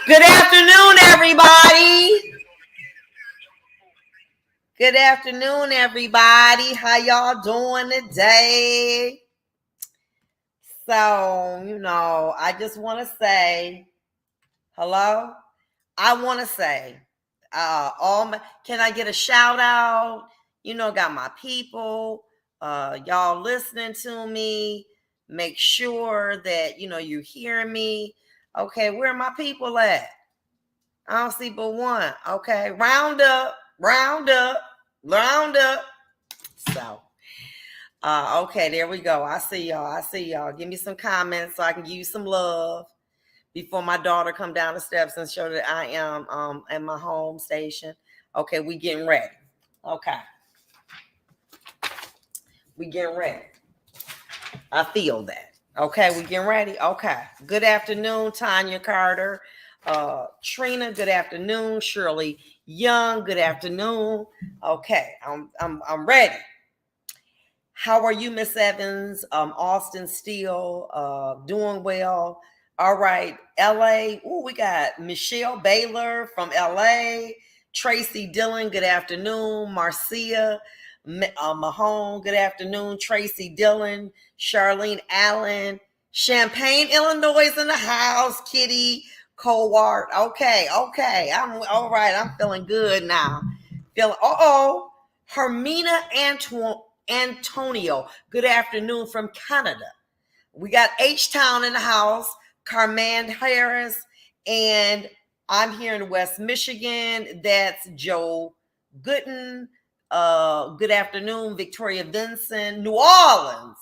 Good afternoon, everybody. Good afternoon, everybody. How y'all doing today? So, I just want to say hello. I want to say, can I get a shout out? Got my people, y'all listening to me. Make sure that, you hear me. Okay, where are my people at? I don't see but one. Okay, round up. So, okay, there we go. I see y'all. Give me some comments so I can give you some love before my daughter come down the steps and show that I am at my home station. Okay, we getting ready. Okay. We getting ready. I feel that. Okay, we getting ready. Okay. Good afternoon, Tanya Carter. Trina, good afternoon. Shirley Young, good afternoon. Okay, I'm ready. How are you, Miss Evans? Austin Steele, doing well. All right, LA. Ooh, we got Michelle Baylor from LA. Tracy Dillon, good afternoon. Marcia Mahone, good afternoon. Tracy Dillon, Charlene Allen, Champaign, Illinois in the house. Kitty Cowart. Okay. I'm all right. I'm feeling good now. Hermina Antonio, good afternoon from Canada. We got H-Town in the house, Carman Harris, and I'm here in West Michigan. That's Joe Gooden. Good afternoon, Victoria Vinson. New Orleans,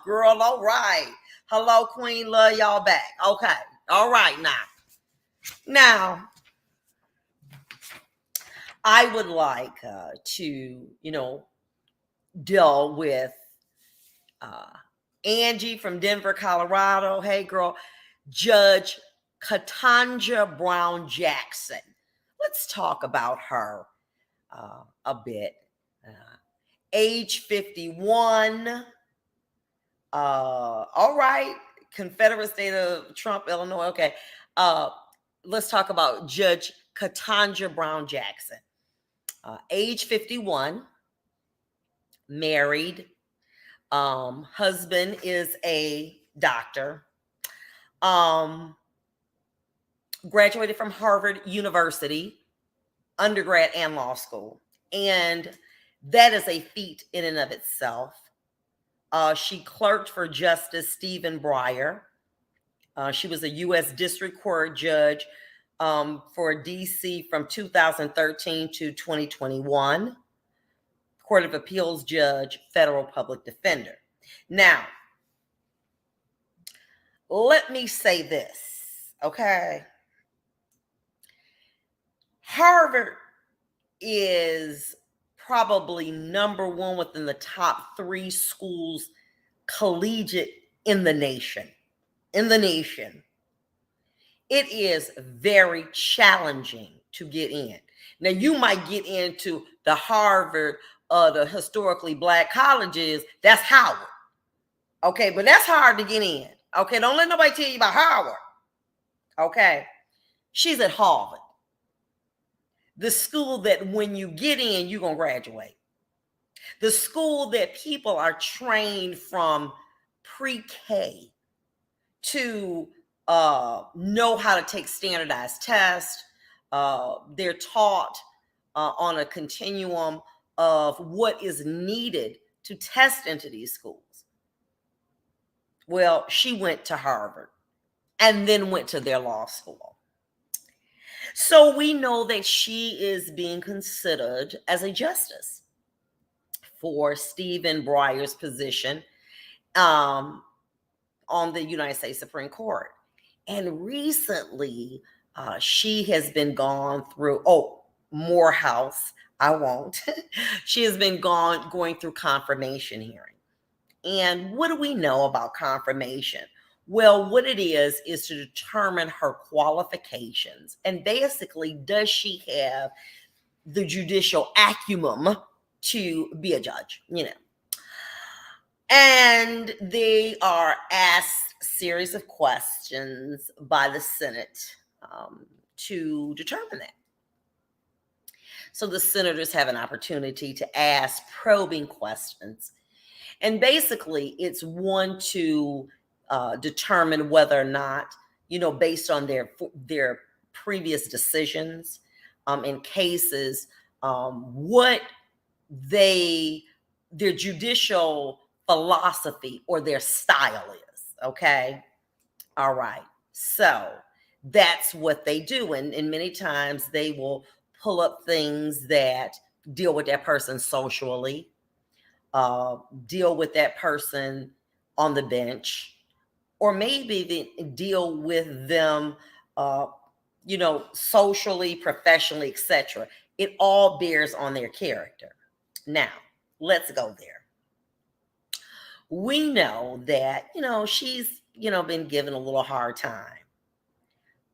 girl, all right. Hello, Queen, love y'all back. Okay, all right Now, I would like to, deal with Angie from Denver, Colorado. Hey, girl. Judge Ketanji Brown Jackson. Let's talk about her a bit. Age 51. All right. Confederate state of Trump, Illinois. Okay. Let's talk about Judge Ketanji Brown Jackson. Age 51. Married. Husband is a doctor. Graduated from Harvard University, undergrad and law school. And that is a feat in and of itself. She clerked for Justice Stephen Breyer. She was a U.S. District Court judge for D.C. from 2013 to 2021. Court of Appeals judge, federal public defender. Now, let me say this, okay? Harvard is probably number one within the top 3 schools collegiate in the nation. It is very challenging to get in. Now, you might get into the Harvard, the historically Black colleges. That's Howard. Okay, but that's hard to get in. Okay, don't let nobody tell you about Howard. Okay, she's at Harvard. The school that when you get in, you're going to graduate. The school that people are trained from pre-K to know how to take standardized tests. They're taught on a continuum of what is needed to test into these schools. Well, she went to Harvard and then went to their law school. So we know that she is being considered as a justice for Stephen Breyer's position on the United States Supreme Court. And recently, she has been gone through, Morehouse, I won't. She has been going through confirmation hearing. And what do we know about confirmation? Well, what it is to determine her qualifications. And basically, does she have the judicial acumen to be a judge? And they are asked a series of questions by the Senate to determine that. So the senators have an opportunity to ask probing questions. And basically, it's one to determine whether or not, based on their previous decisions in cases, what they their judicial philosophy or their style is. Okay, all right. So that's what they do, and many times they will pull up things that deal with that person socially, uh, deal with that person on the bench, or maybe they deal with them, uh, socially, professionally, etc. It all bears on their character. Now, let's go there. We know that, she's, been given a little hard time.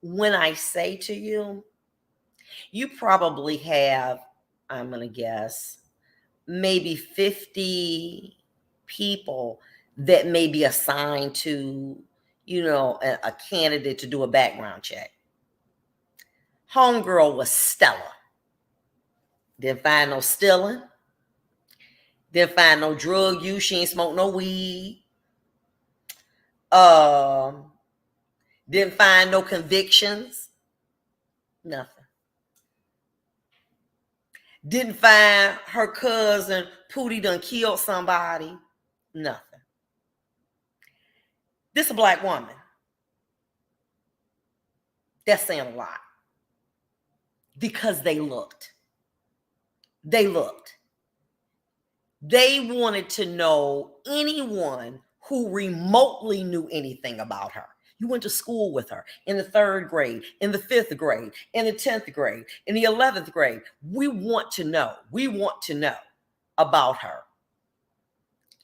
When I say to you, you probably have, I'm going to guess, maybe 50 people that may be assigned to, a candidate to do a background check. Homegirl was stellar. Didn't find no stealing. Didn't find no drug use. She ain't smoked no weed. Um, didn't find no convictions. Nothing. Didn't find her cousin Pootie done killed somebody. Nothing. This is a black woman. That's saying a lot. Because they looked. They looked. They wanted to know anyone who remotely knew anything about her. You went to school with her in the 3rd grade, in the 5th grade, in the 10th grade, in the 11th grade. We want to know. We want to know about her.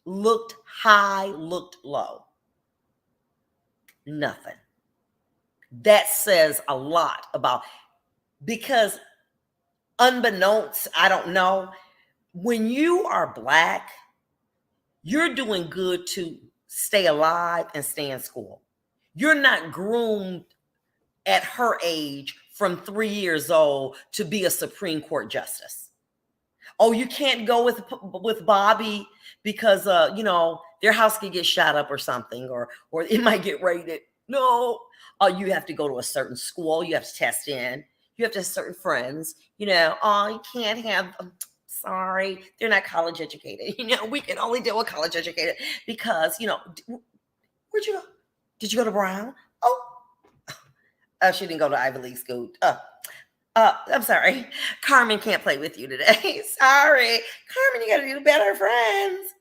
Looked high, looked low. Nothing. That says a lot about, because unbeknownst, I don't know, when you are black, you're doing good to stay alive and stay in school. You're not groomed at her age from 3 years old to be a Supreme Court justice. Oh, you can't go with Bobby because their house could get shot up or something, or it might get raided. No, you have to go to a certain school. You have to test in. You have to have certain friends. Oh, you can't have. Sorry, they're not college educated. We can only deal with college educated because where'd you go? Did you go to Brown? Oh, she didn't go to Ivy League school. I'm sorry. Carmen can't play with you today. Sorry. Carmen, you got to do better, friends.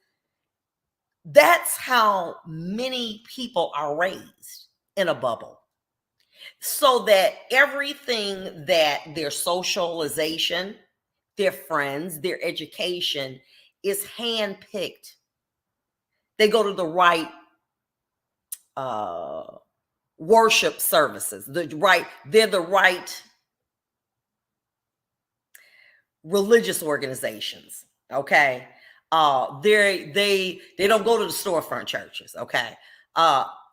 That's how many people are raised in a bubble. So that everything that their socialization, their friends, their education is handpicked. They go to the right worship services. They're the right religious organizations. Okay. They don't go to the storefront churches. Okay.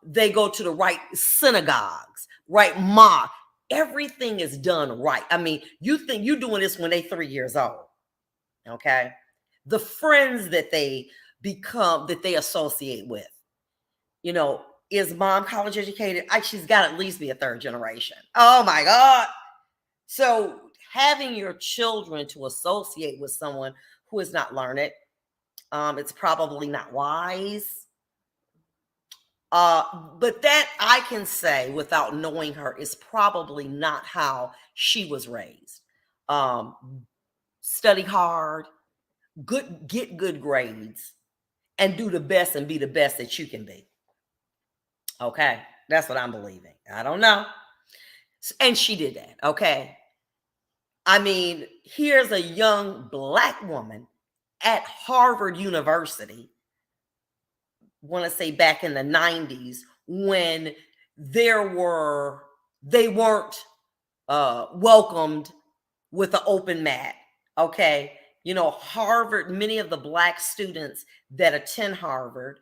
They go to the right synagogues, right mosque. Everything is done right. I mean, you think you're doing this when they're 3 years old. Okay. The friends that they become, that they associate with, is mom college educated? She's got to at least be a 3rd generation. Oh my God. So having your children to associate with someone who is not learned, it's probably not wise. But that I can say without knowing her is probably not how she was raised. Study hard, get good grades, and do the best and be the best that you can be. Okay, that's what I'm believing. I don't know. And she did that. Okay. I mean, here's a young black woman at Harvard University, want to say back in the 90s, when they weren't welcomed with an open mat. Okay. Harvard, many of the Black students that attend Harvard,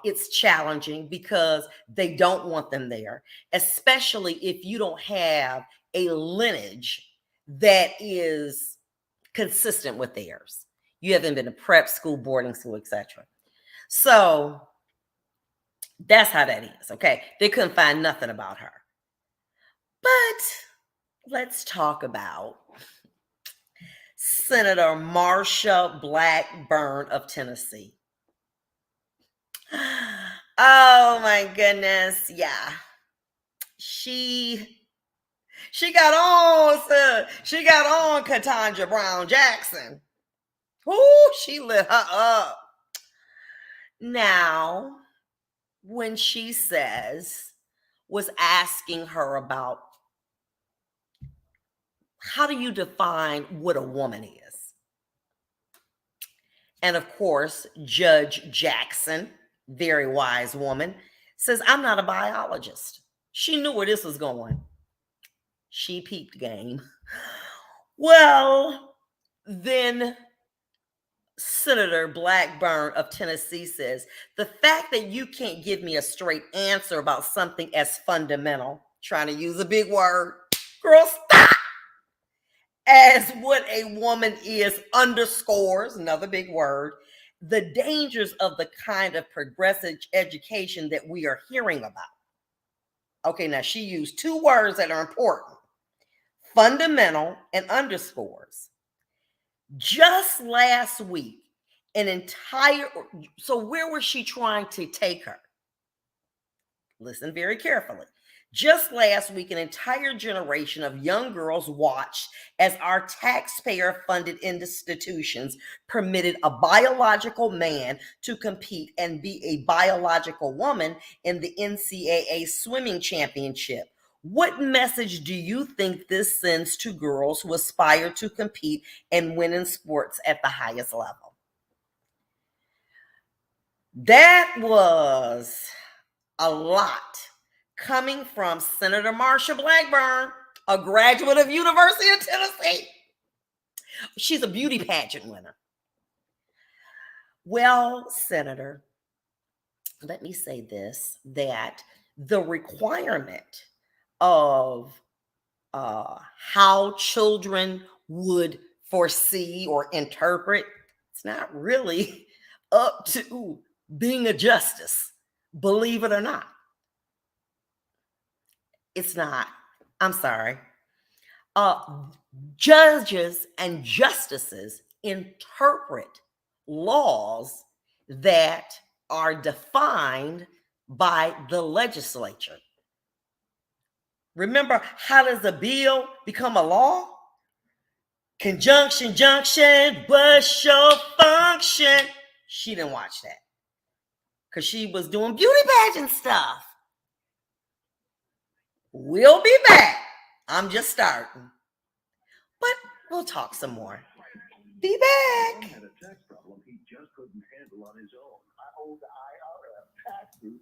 it's challenging because they don't want them there, especially if you don't have a lineage that is consistent with theirs. You haven't been to prep school, boarding school, etc. So that's how that is. Okay. They couldn't find nothing about her. But let's talk about Senator Marsha Blackburn of Tennessee. Oh my goodness. Yeah. She got on Ketanji Brown Jackson. Ooh, she lit her up. Now, when she was asking her about how do you define what a woman is? And of course, Judge Jackson, very wise woman, says, I'm not a biologist. She knew where this was going. She peeped game. Well, then Senator Blackburn of Tennessee says, the fact that you can't give me a straight answer about something as fundamental, trying to use a big word, girl, stop, as what a woman is, underscores, another big word, the dangers of the kind of progressive education that we are hearing about. Okay, now she used two words that are important: fundamental and underscores. Just last week, so where was she trying to take her? Listen very carefully. Just last week, an entire generation of young girls watched as our taxpayer-funded institutions permitted a biological man to compete and be a biological woman in the NCAA swimming championship. What message do you think this sends to girls who aspire to compete and win in sports at the highest level? That was a lot coming from Senator Marsha Blackburn, a graduate of University of Tennessee. She's a beauty pageant winner. Well, Senator, let me say this, that the requirement of how children would foresee or interpret, it's not really up to being a justice, believe it or not. It's not. I'm sorry. Judges and justices interpret laws that are defined by the legislature. Remember, how does a bill become a law? Conjunction, junction, what's your function? She didn't watch that because she was doing beauty pageant stuff. We'll be back. I'm just starting. But we'll talk some more. Be back. Had a tax problem he just couldn't handle on his own. I owed the IRS taxes